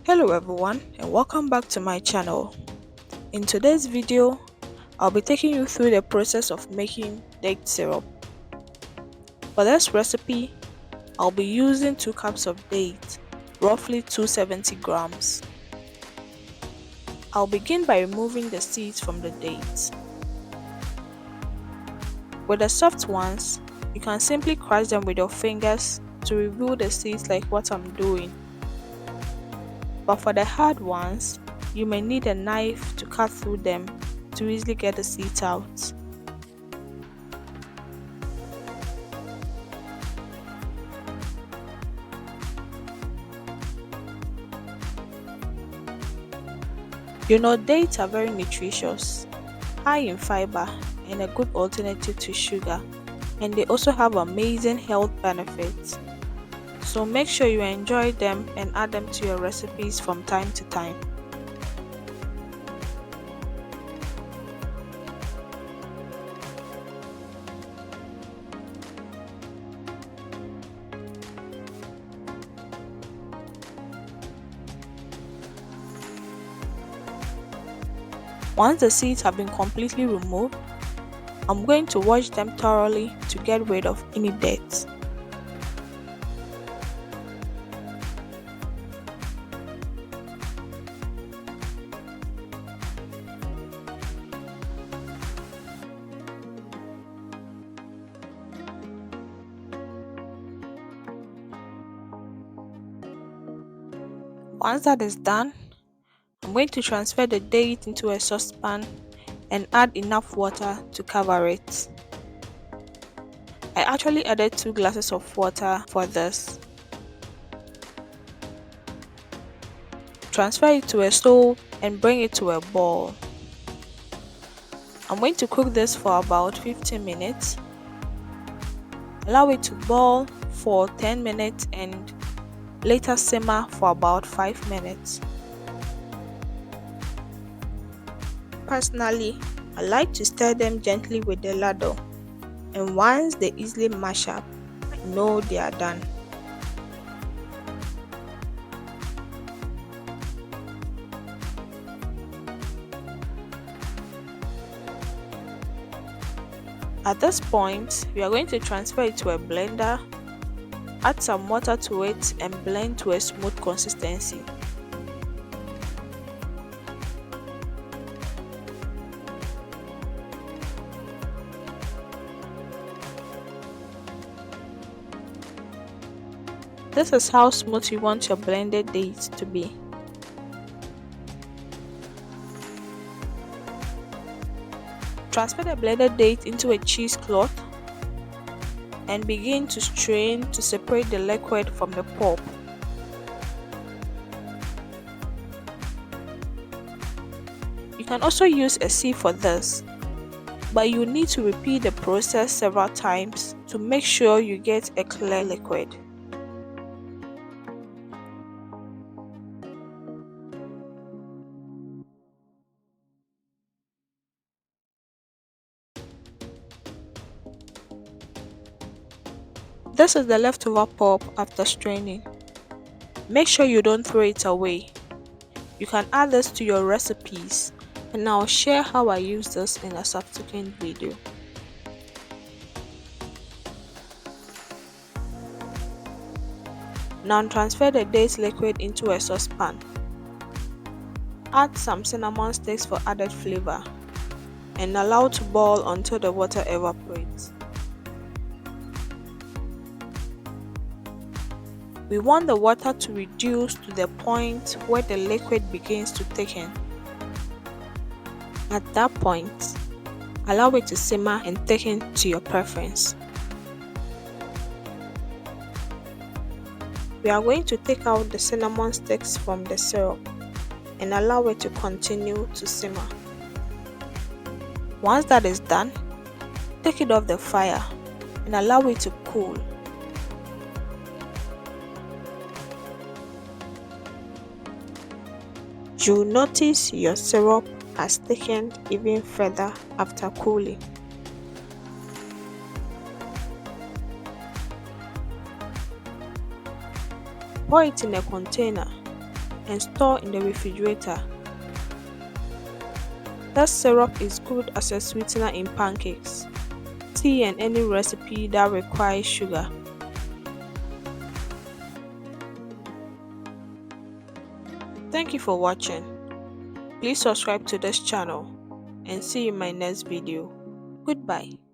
Hello everyone and welcome back to my channel. In today's video, I'll be taking you through the process of making date syrup. For this recipe, I'll be using 2 cups of dates, roughly 270 grams. I'll begin by removing the seeds from the dates. With the soft ones, you can simply crush them with your fingers to reveal the seeds like what I'm doing. But for the hard ones, you may need a knife to cut through them to easily get the seeds out. You know, dates are very nutritious, high in fiber and a good alternative to sugar, and they also have amazing health benefits. So make sure you enjoy them and add them to your recipes from time to time. Once the seeds have been completely removed, I'm going to wash them thoroughly to get rid of any dirt. Once that is done, I'm going to transfer the date into a saucepan and add enough water to cover it. I actually added 2 glasses of water for this. Transfer it to a stove and bring it to a boil. I'm going to cook this for about 15 minutes. Allow it to boil for 10 minutes and later simmer for about 5 minutes. Personally, I like to stir them gently with the ladle, and once they easily mash up, I know they are done. At this point, we are going to transfer it to a blender, add some water to it and blend to a smooth consistency. This is how smooth you want your blended dates to be. Transfer the blended date into a cheesecloth and begin to strain to separate the liquid from the pulp. You can also use a sieve for this, but you need to repeat the process several times to make sure you get a clear liquid. This is the leftover pulp after straining. Make sure you don't throw it away. You can add this to your recipes, and I'll share how I use this in a subsequent video. Now transfer the date liquid into a saucepan. Add some cinnamon sticks for added flavor and allow to boil until the water evaporates. We want the water to reduce to the point where the liquid begins to thicken. At that point, allow it to simmer and thicken to your preference. We are going to take out the cinnamon sticks from the syrup and allow it to continue to simmer. Once that is done, take it off the fire and allow it to cool. You'll notice your syrup has thickened even further after cooling. Pour it in a container and store in the refrigerator. That syrup is good as a sweetener in pancakes, tea, and any recipe that requires sugar. Thank you for watching. Please subscribe to this channel and see you in my next video. Goodbye.